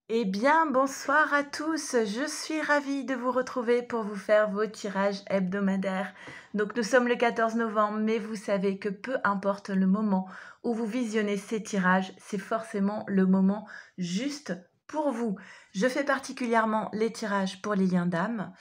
Eh bien, bonsoir à tous. Je suis ravie de vous retrouver pour vous faire vos tirages hebdomadaires. Donc, nous sommes le 14 novembre, mais vous savez que peu importe le moment où vous visionnez ces tirages, c'est forcément le moment juste pour vous. Je fais particulièrement les tirages pour les liens d'âme.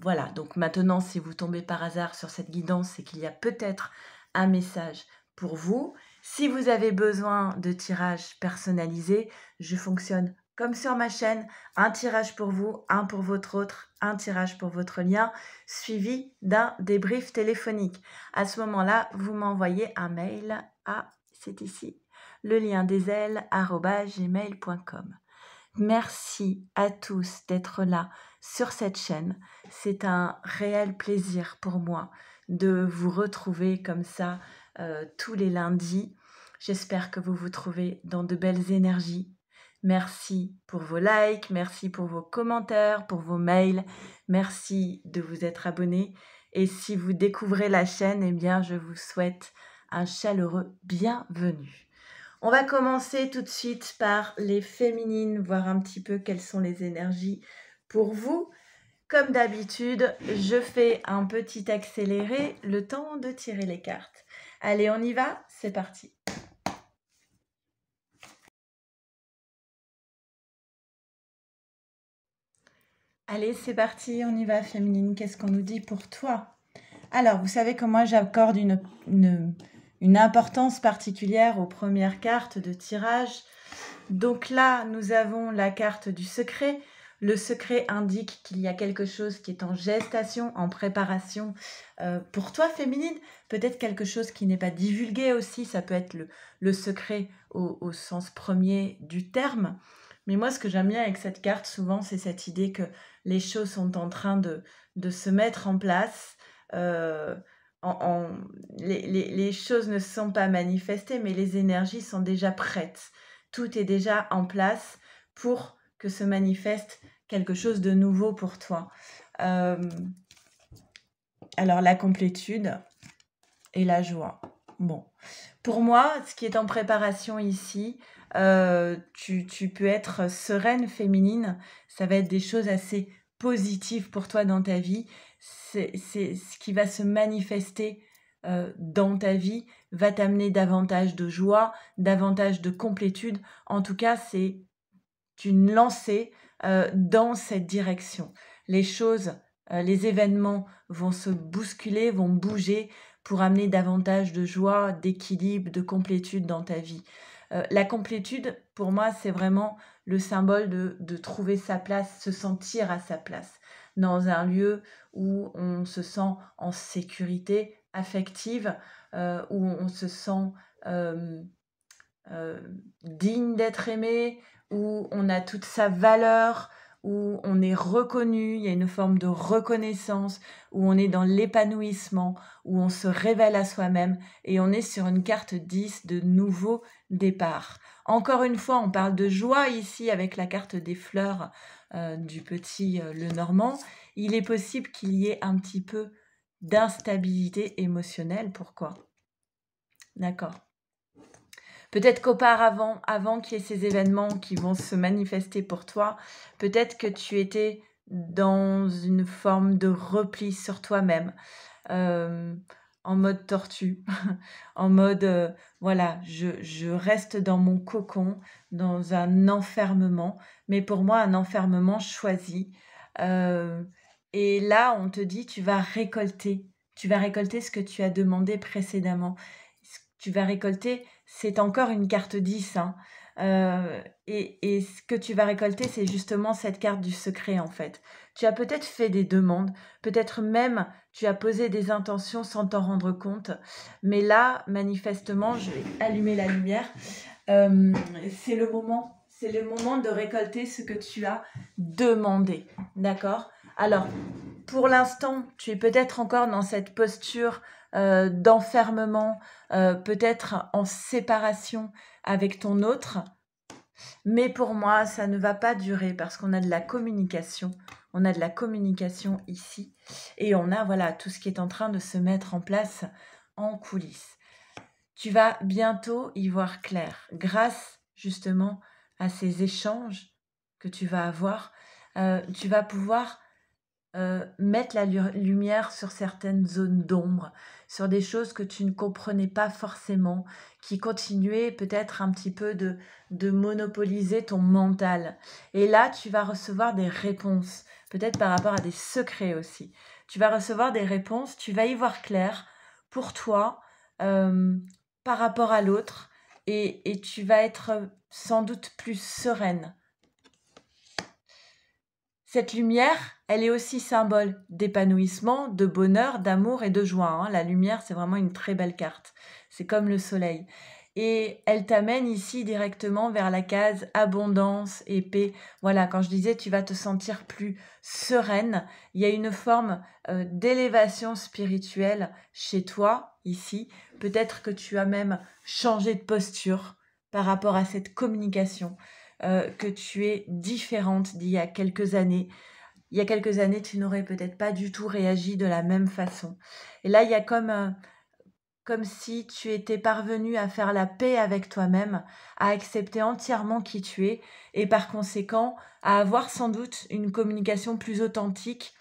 Voilà, donc maintenant, si vous tombez par hasard sur cette guidance, c'est qu'il y a peut-être un message pour vous. Si vous avez besoin de tirages personnalisés, je fonctionne comme sur ma chaîne, un tirage pour vous, un pour votre autre, un tirage pour votre lien, suivi d'un débrief téléphonique. À ce moment-là, vous m'envoyez un mail à, c'est ici, le lien des ailes@gmail.com. Merci à tous d'être là sur cette chaîne. C'est un réel plaisir pour moi de vous retrouver comme ça tous les lundis. J'espère que vous vous trouvez dans de belles énergies. Merci pour vos likes, merci pour vos commentaires, pour vos mails. Merci de vous être abonné. Et si vous découvrez la chaîne, eh bien, je vous souhaite un chaleureux bienvenue. On va commencer tout de suite par les féminines, voir un petit peu quelles sont les énergies pour vous. Comme d'habitude, je fais un petit accéléré, le temps de tirer les cartes. Allez, on y va, c'est parti. Allez, c'est parti, on y va, féminine. Qu'est-ce qu'on nous dit pour toi? Alors, vous savez que moi, j'accorde une importance particulière aux premières cartes de tirage. Donc là, nous avons la carte du secret. Le secret indique qu'il y a quelque chose qui est en gestation, en préparation pour toi, féminine. Peut-être quelque chose qui n'est pas divulgué aussi. Ça peut être le secret au sens premier du terme. Mais moi, ce que j'aime bien avec cette carte, souvent, c'est cette idée que les choses sont en train de se mettre en place. Euh, les choses ne sont pas manifestées, mais les énergies sont déjà prêtes. Tout est déjà en place pour que se manifeste quelque chose de nouveau pour toi. Alors, la complétude et la joie. Bon, pour moi, ce qui est en préparation ici, tu peux être sereine, féminine. Ça va être des choses assez positives pour toi dans ta vie. C'est ce qui va se manifester dans ta vie, va t'amener davantage de joie, davantage de complétude. En tout cas, c'est une lancée dans cette direction. Les choses, les événements vont se bousculer, vont bouger pour amener davantage de joie, d'équilibre, de complétude dans ta vie. La complétude, pour moi, c'est vraiment le symbole de trouver sa place, se sentir à sa place, dans un lieu où on se sent en sécurité affective, où on se sent digne d'être aimé, où on a toute sa valeur, où on est reconnu, il y a une forme de reconnaissance, où on est dans l'épanouissement, où on se révèle à soi-même et on est sur une carte 10 de nouveau départ. Encore une fois, on parle de joie ici avec la carte des fleurs du petit Lenormand. Il est possible qu'il y ait un petit peu d'instabilité émotionnelle. Pourquoi? D'accord. Peut-être qu'auparavant, avant qu'il y ait ces événements qui vont se manifester pour toi, peut-être que tu étais dans une forme de repli sur toi-même, en mode tortue, en mode, voilà, je reste dans mon cocon, dans un enfermement, mais pour moi, un enfermement choisi. Et là, on te dit, tu vas récolter ce que tu as demandé précédemment. Tu vas récolter, c'est encore une carte 10, hein. Et ce que tu vas récolter, c'est justement cette carte du secret, en fait. Tu as peut-être fait des demandes, peut-être même tu as posé des intentions sans t'en rendre compte. Mais là, manifestement, je vais allumer la lumière. C'est le moment de récolter ce que tu as demandé. D'accord? Alors, pour l'instant, tu es peut-être encore dans cette posture d'enfermement, peut-être en séparation avec ton autre. Mais pour moi, ça ne va pas durer parce qu'on a de la communication. On a de la communication ici. Et on a voilà tout ce qui est en train de se mettre en place en coulisses. Tu vas bientôt y voir clair grâce justement à ces échanges que tu vas avoir, tu vas pouvoir mettre la lumière sur certaines zones d'ombre, sur des choses que tu ne comprenais pas forcément, qui continuaient peut-être un petit peu de monopoliser ton mental. Et là, tu vas recevoir des réponses, peut-être par rapport à des secrets aussi. Tu vas recevoir des réponses, tu vas y voir clair pour toi, par rapport à l'autre, et tu vas être sans doute plus sereine. Cette lumière, elle est aussi symbole d'épanouissement, de bonheur, d'amour et de joie, hein. La lumière, c'est vraiment une très belle carte. C'est comme le soleil. Et elle t'amène ici directement vers la case abondance et paix. Voilà, quand je disais tu vas te sentir plus sereine, il y a une forme d'élévation spirituelle chez toi, ici. Peut-être que tu as même changé de posture par rapport à cette communication. Que tu es différente d'il y a quelques années. Il y a quelques années, tu n'aurais peut-être pas du tout réagi de la même façon. Et là, il y a comme si tu étais parvenue à faire la paix avec toi-même, à accepter entièrement qui tu es et par conséquent à avoir sans doute une communication plus authentique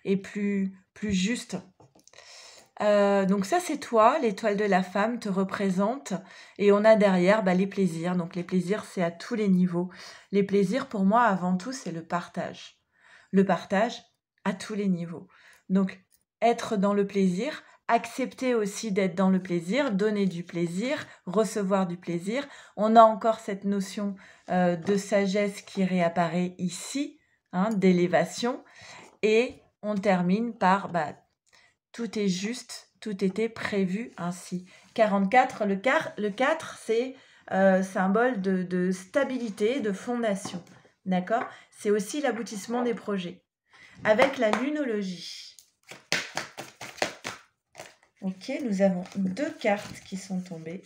et plus juste. Donc ça, c'est toi, l'étoile de la femme te représente. Et on a derrière les plaisirs. Donc les plaisirs, c'est à tous les niveaux. Les plaisirs, pour moi, avant tout, c'est le partage. Le partage à tous les niveaux. Donc être dans le plaisir, accepter aussi d'être dans le plaisir, donner du plaisir, recevoir du plaisir. On a encore cette notion de sagesse qui réapparaît ici, hein, d'élévation. Et on termine par tout est juste, tout était prévu ainsi. 44, le 4, c'est symbole de stabilité, de fondation. D'accord? C'est aussi l'aboutissement des projets. Avec la lunologie. Ok, nous avons 2 cartes qui sont tombées.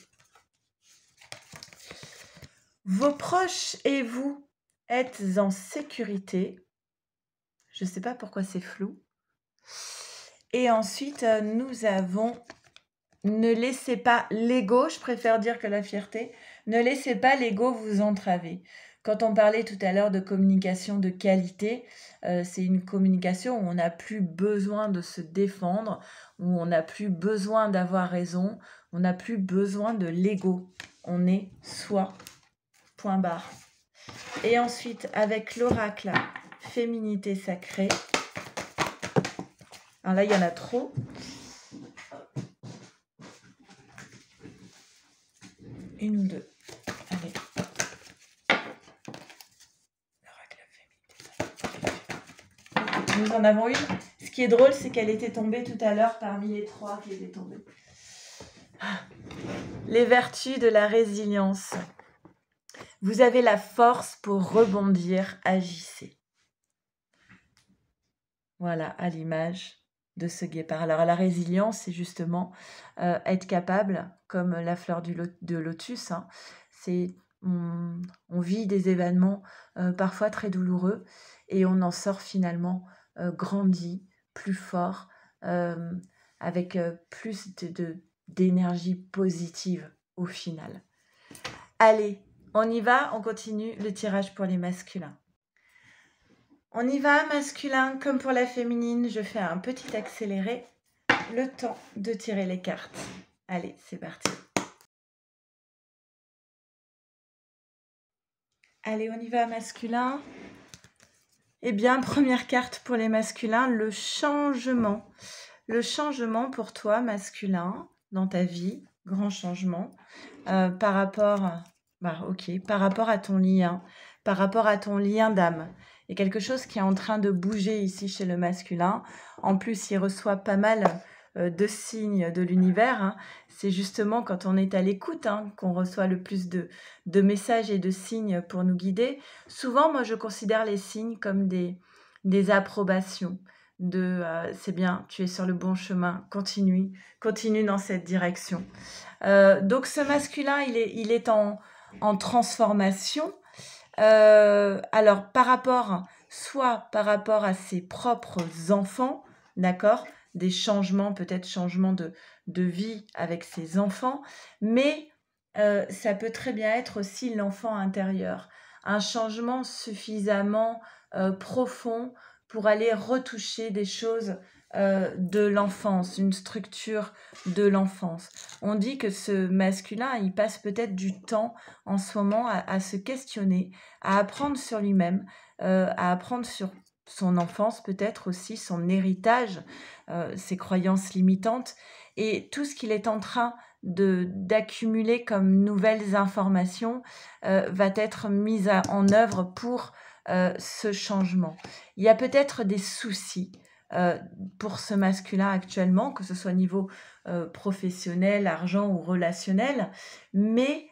Vos proches et vous êtes en sécurité. Je ne sais pas pourquoi c'est flou. Et ensuite, nous avons ne laissez pas l'ego, je préfère dire que la fierté, ne laissez pas l'ego vous entraver. Quand on parlait tout à l'heure de communication de qualité, c'est une communication où on n'a plus besoin de se défendre, où on n'a plus besoin d'avoir raison, on n'a plus besoin de l'ego. On est soi. Point barre. Et ensuite, avec l'oracle féminité sacrée, alors là, il y en a trop. Une ou deux. Allez. Nous en avons une. Ce qui est drôle, c'est qu'elle était tombée tout à l'heure parmi les 3 qui étaient tombés. Les vertus de la résilience. Vous avez la force pour rebondir, agissez. Voilà, à l'image de ce guépard. Alors la résilience, c'est justement être capable, comme la fleur de lotus, hein, c'est on vit des événements parfois très douloureux et on en sort finalement grandi, plus fort, avec plus d'énergie positive au final. Allez, on y va, on continue le tirage pour les masculins. On y va, masculin comme pour la féminine. Je fais un petit accéléré. Le temps de tirer les cartes. Allez, c'est parti. Allez, on y va, masculin. Eh bien, première carte pour les masculins, le changement. Le changement pour toi, masculin, dans ta vie, grand changement, par rapport à ton lien, par rapport à ton lien d'âme. Il y a quelque chose qui est en train de bouger ici chez le masculin. En plus, il reçoit pas mal de signes de l'univers, hein. C'est justement quand on est à l'écoute, hein, qu'on reçoit le plus de messages et de signes pour nous guider. Souvent, moi, je considère les signes comme des approbations. C'est bien, tu es sur le bon chemin, continue dans cette direction. Donc ce masculin, il est en transformation. Alors soit par rapport à ses propres enfants, d'accord, des changements, peut-être changements de vie avec ses enfants, mais ça peut très bien être aussi l'enfant intérieur. un changement suffisamment profond pour aller retoucher des choses de l'enfance, une structure de l'enfance. On dit que ce masculin, il passe peut-être du temps en ce moment à se questionner, à apprendre sur lui-même, à apprendre sur son enfance, peut-être aussi son héritage, ses croyances limitantes, et tout ce qu'il est en train d'accumuler comme nouvelles informations va être mis en œuvre pour ce changement. Il y a peut-être des soucis pour ce masculin actuellement, que ce soit au niveau professionnel, argent ou relationnel, mais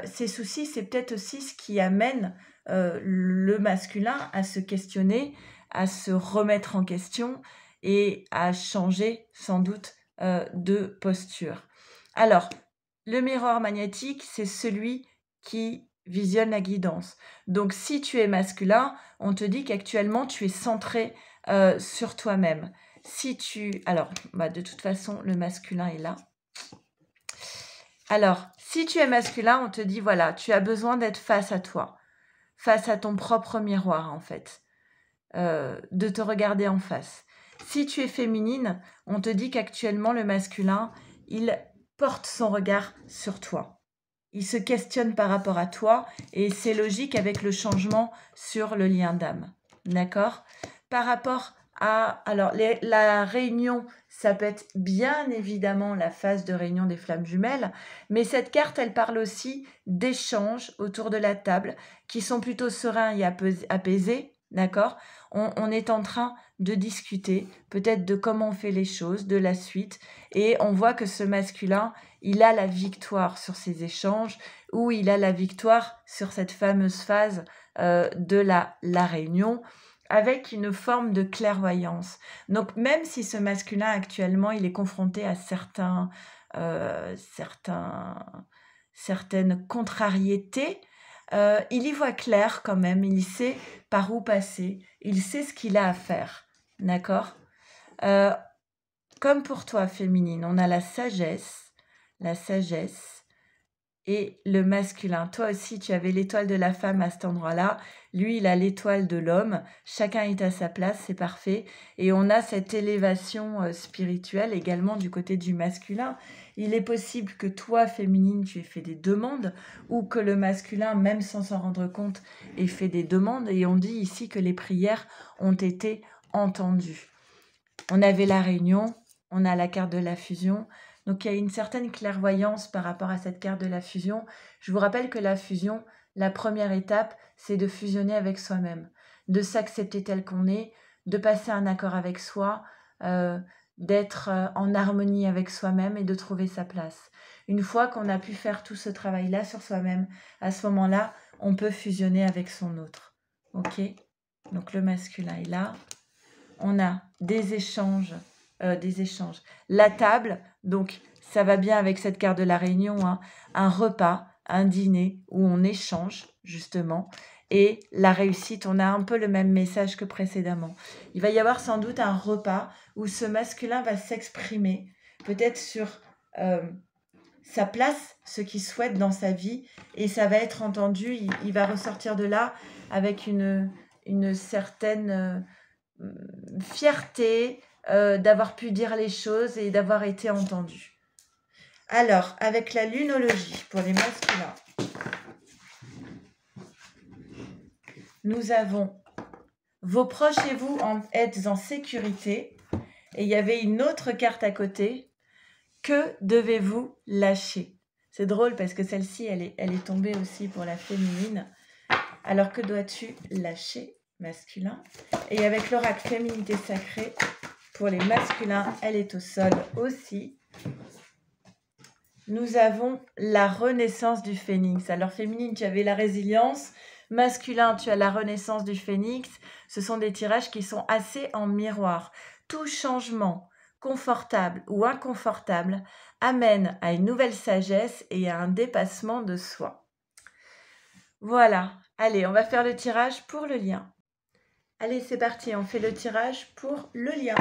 ces soucis, c'est peut-être aussi ce qui amène le masculin à se questionner, à se remettre en question et à changer sans doute de posture. Alors, le miroir magnétique, c'est celui qui visionne la guidance. Donc, si tu es masculin, on te dit qu'actuellement, tu es centré sur toi-même. Si tu... Alors, de toute façon, le masculin est là. Alors, si tu es masculin, on te dit, voilà, tu as besoin d'être face à toi, face à ton propre miroir, en fait, de te regarder en face. Si tu es féminine, on te dit qu'actuellement, le masculin, il porte son regard sur toi. Il se questionne par rapport à toi et c'est logique avec le changement sur le lien d'âme. D'accord? Par rapport à... Alors, la réunion, ça peut être bien évidemment la phase de réunion des flammes jumelles, mais cette carte, elle parle aussi d'échanges autour de la table qui sont plutôt sereins et apaisés. D'accord? On est en train de discuter peut-être de comment on fait les choses, de la suite, et on voit que ce masculin, il a la victoire sur ces échanges ou il a la victoire sur cette fameuse phase de la réunion avec une forme de clairvoyance. Donc même si ce masculin actuellement, il est confronté à certaines contrariétés, il y voit clair quand même, il sait par où passer, il sait ce qu'il a à faire. D'accord? Comme pour toi, féminine, on a la sagesse et le masculin. Toi aussi, tu avais l'étoile de la femme à cet endroit-là. Lui, il a l'étoile de l'homme. Chacun est à sa place, c'est parfait. Et on a cette élévation spirituelle également du côté du masculin. Il est possible que toi, féminine, tu aies fait des demandes ou que le masculin, même sans s'en rendre compte, ait fait des demandes. Et on dit ici que les prières ont été entendues. On avait la réunion, on a la carte de la fusion. Donc, il y a une certaine clairvoyance par rapport à cette carte de la fusion. Je vous rappelle que la fusion, la première étape, c'est de fusionner avec soi-même, de s'accepter tel qu'on est, de passer un accord avec soi, d'être en harmonie avec soi-même et de trouver sa place. Une fois qu'on a pu faire tout ce travail-là sur soi-même, à ce moment-là, on peut fusionner avec son autre. Ok? Donc, le masculin est là. On a des échanges. La table, donc ça va bien avec cette carte de la réunion, hein, un repas, un dîner où on échange justement. Et la réussite, on a un peu le même message que précédemment. Il va y avoir sans doute un repas où ce masculin va s'exprimer, peut-être sur sa place, ce qu'il souhaite dans sa vie, et ça va être entendu. Il va ressortir de là avec une certaine fierté d'avoir pu dire les choses et d'avoir été entendu. Alors, avec la lunologie pour les masculins, nous avons vos proches et vous êtes en sécurité. Et il y avait une autre carte à côté. Que devez-vous lâcher? C'est drôle parce que celle-ci, elle est tombée aussi pour la féminine. Alors, que dois-tu lâcher, masculin? Et avec l'oracle féminité sacrée, pour les masculins, elle est au sol aussi. Nous avons la renaissance du phénix. Alors, féminine, tu avais la résilience. Masculin, tu as la renaissance du phénix. Ce sont des tirages qui sont assez en miroir. Tout changement, confortable ou inconfortable, amène à une nouvelle sagesse et à un dépassement de soi. Voilà. Allez, on va faire le tirage pour le lien. Allez, c'est parti. On fait le tirage pour le lien.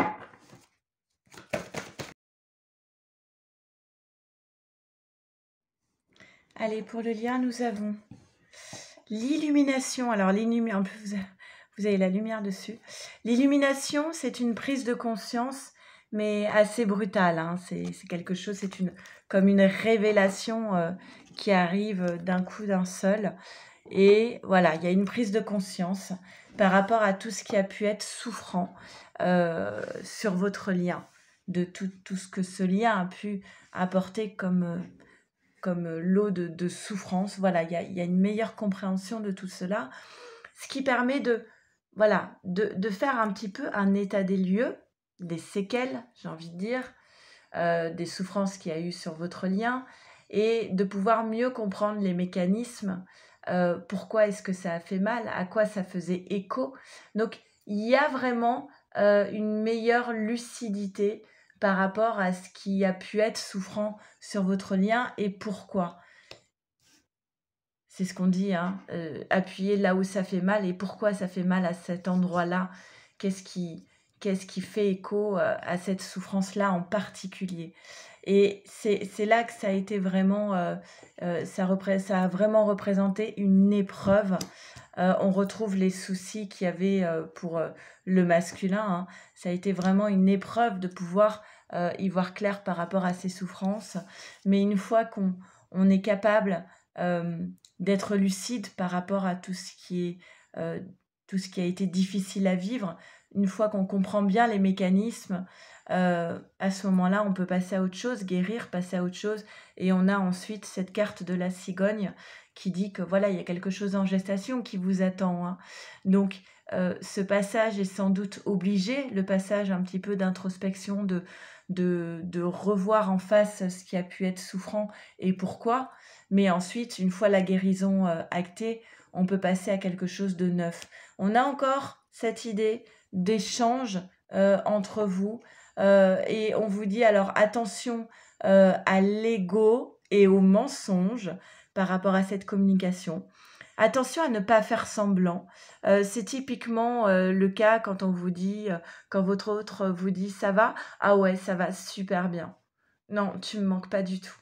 Allez, pour le lien, nous avons L'illumination, alors en plus vous avez la lumière dessus. L'illumination, c'est une prise de conscience, mais assez brutale, hein. C'est quelque chose, comme une révélation qui arrive d'un coup, d'un seul. Et voilà, il y a une prise de conscience par rapport à tout ce qui a pu être souffrant sur votre lien, de tout ce que ce lien a pu apporter comme lot de souffrance. Voilà, il y a une meilleure compréhension de tout cela, ce qui permet voilà, de faire un petit peu un état des lieux, des séquelles, j'ai envie de dire, des souffrances qu'il y a eu sur votre lien, et de pouvoir mieux comprendre les mécanismes, pourquoi est-ce que ça a fait mal, à quoi ça faisait écho. Donc, il y a vraiment une meilleure lucidité par rapport à ce qui a pu être souffrant sur votre lien et pourquoi. C'est ce qu'on dit, hein, appuyer là où ça fait mal et pourquoi ça fait mal à cet endroit-là. Qu'est-ce qui fait écho à cette souffrance-là en particulier. Et c'est là que ça a été vraiment, ça a vraiment représenté une épreuve. On retrouve les soucis qu'il y avait pour le masculin, hein. Ça a été vraiment une épreuve de pouvoir y voir clair par rapport à ces souffrances. Mais une fois qu'on est capable d'être lucide par rapport à tout ce qui a été difficile à vivre, une fois qu'on comprend bien les mécanismes, à ce moment-là, on peut passer à autre chose, guérir, passer à autre chose. Et on a ensuite cette carte de la cigogne qui dit que voilà, il y a quelque chose en gestation qui vous attend, hein. Donc, ce passage est sans doute obligé, le passage un petit peu d'introspection, de revoir en face ce qui a pu être souffrant et pourquoi. Mais ensuite, une fois la guérison actée, on peut passer à quelque chose de neuf. On a encore cette idée d'échange entre vous et on vous dit alors attention à l'ego et au mensonge par rapport à cette communication. Attention à ne pas faire semblant. C'est typiquement le cas quand on vous dit, quand votre autre vous dit ça va, ah ouais, ça va super bien. Non, tu me manques pas du tout.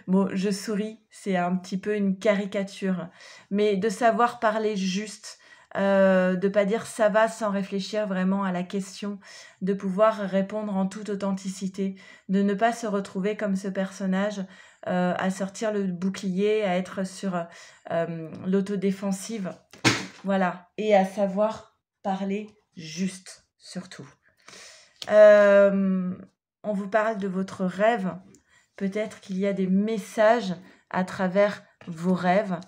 Bon, je souris, c'est un petit peu une caricature, mais de savoir parler juste, de pas dire ça va sans réfléchir vraiment à la question, de pouvoir répondre en toute authenticité, de ne pas se retrouver comme ce personnage à sortir le bouclier, à être sur l'autodéfensive, voilà, et à savoir parler juste surtout. On vous parle de votre rêve. Peut-être qu'il y a des messages à travers vos rêves.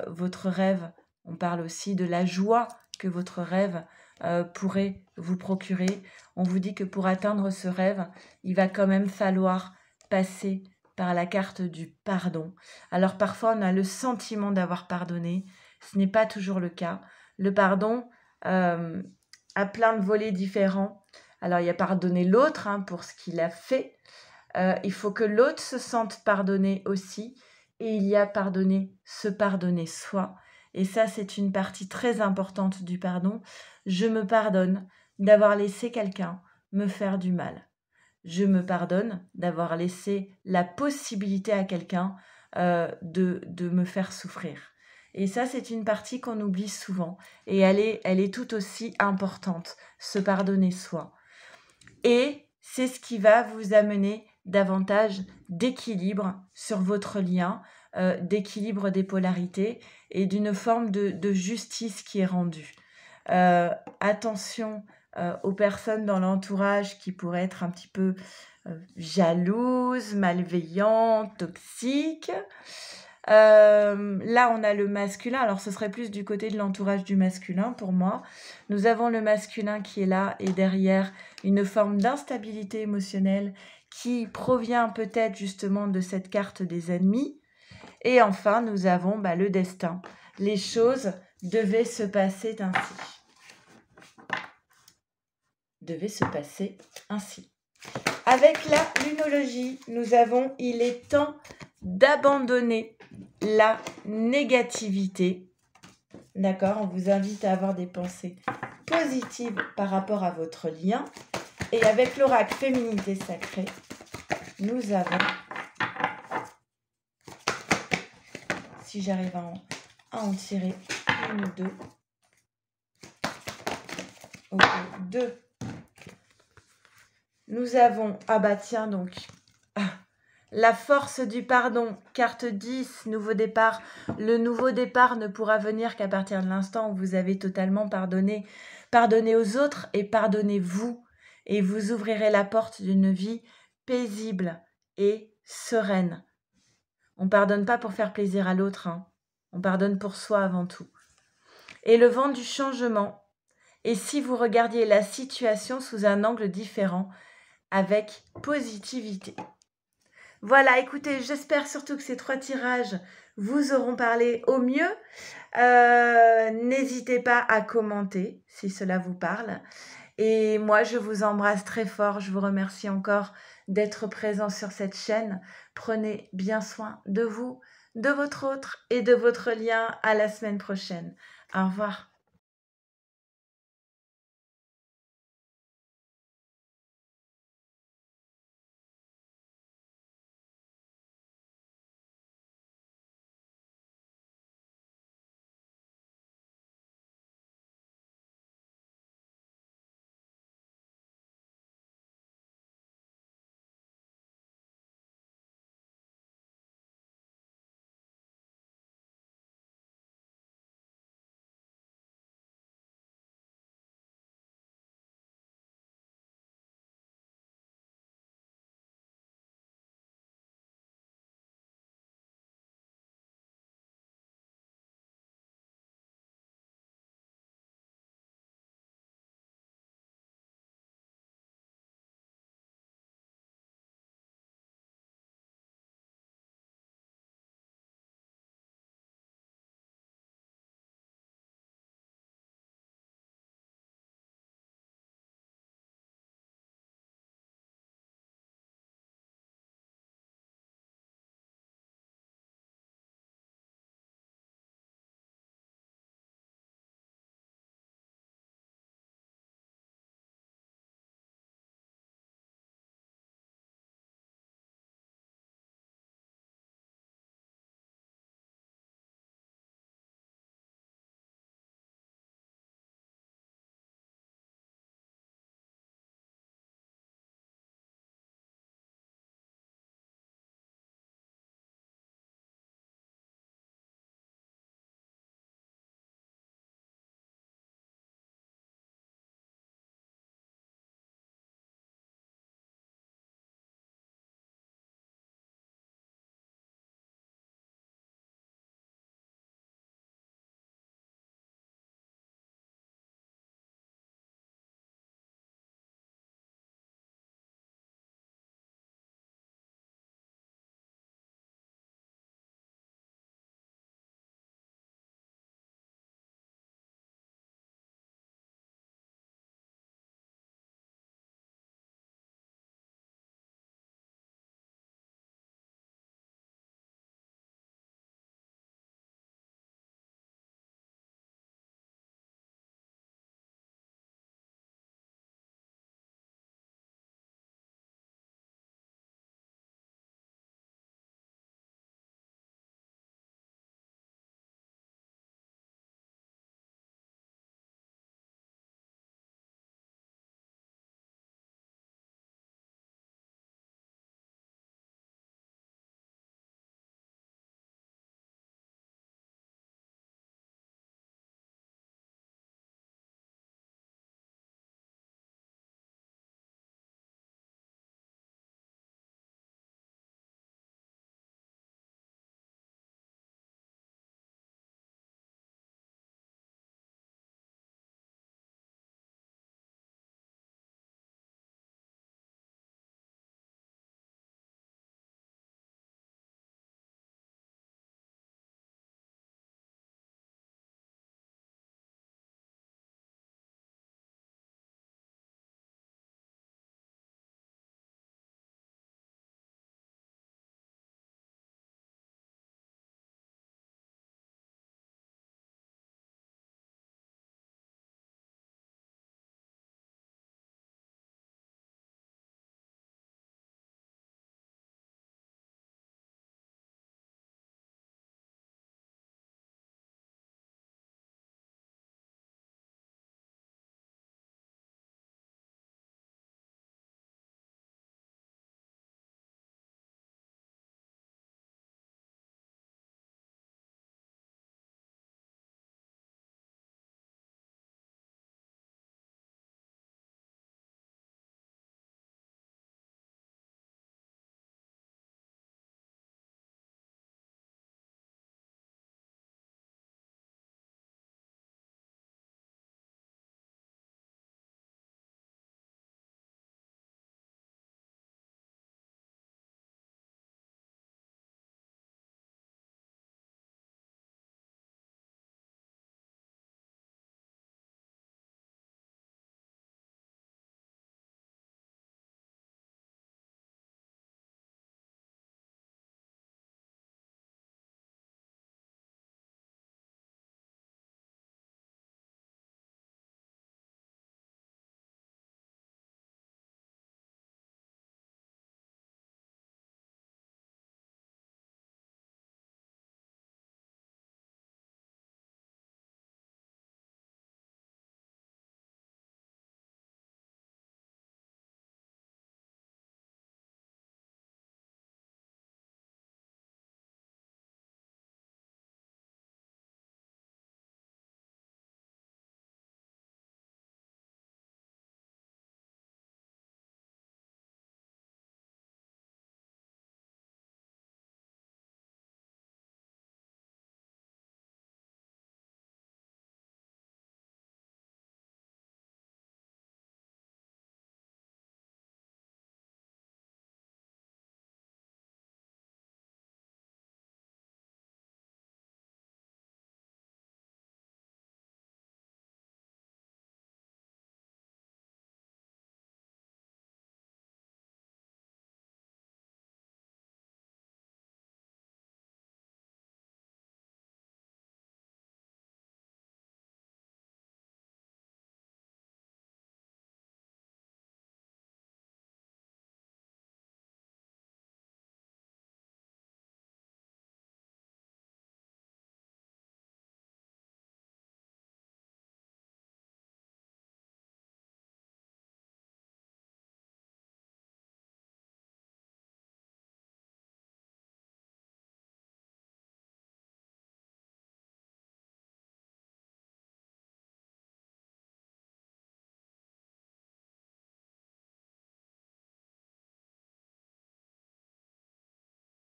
Votre rêve, on parle aussi de la joie que votre rêve pourrait vous procurer. On vous dit que pour atteindre ce rêve, il va quand même falloir passer par la carte du pardon. Alors parfois, on a le sentiment d'avoir pardonné. Ce n'est pas toujours le cas. Le pardon a plein de volets différents. Alors, il y a pardonner l'autre pour ce qu'il a fait. Il faut que l'autre se sente pardonné aussi. Et il y a se pardonner soi. Et ça, c'est une partie très importante du pardon. Je me pardonne d'avoir laissé quelqu'un me faire du mal. Je me pardonne d'avoir laissé la possibilité à quelqu'un de me faire souffrir. Et ça, c'est une partie qu'on oublie souvent. Et elle est tout aussi importante, se pardonner soi. Et c'est ce qui va vous amener davantage d'équilibre sur votre lien, d'équilibre des polarités et d'une forme de justice qui est rendue. Attention aux personnes dans l'entourage qui pourraient être un petit peu jalouses, malveillantes, toxiques. Là, on a le masculin. Alors, ce serait plus du côté de l'entourage du masculin pour moi. Nous avons le masculin qui est là et derrière une forme d'instabilité émotionnelle qui provient peut-être justement de cette carte des ennemis. Et enfin, nous avons le destin. Les choses devaient se passer ainsi. Avec la lunologie, nous avons « Il est temps d'abandonner la négativité ». D'accord, on vous invite à avoir des pensées positives par rapport à votre lien. Et avec l'oracle Féminité Sacrée, nous avons, si j'arrive à en à en tirer une ou deux. Ok, 2. Nous avons, ah bah tiens donc, la force du pardon, carte 10, nouveau départ. Le nouveau départ ne pourra venir qu'à partir de l'instant où vous avez totalement pardonné. Pardonnez aux autres et pardonnez-vous. Et vous ouvrirez la porte d'une vie paisible et sereine. On ne pardonne pas pour faire plaisir à l'autre, hein. On pardonne pour soi avant tout. Et le vent du changement. Et si vous regardiez la situation sous un angle différent, avec positivité. Voilà, écoutez, j'espère surtout que ces 3 tirages vous auront parlé au mieux. N'hésitez pas à commenter si cela vous parle. Et moi, je vous embrasse très fort. Je vous remercie encore d'être présent sur cette chaîne. Prenez bien soin de vous, de votre autre et de votre lien. À la semaine prochaine. Au revoir.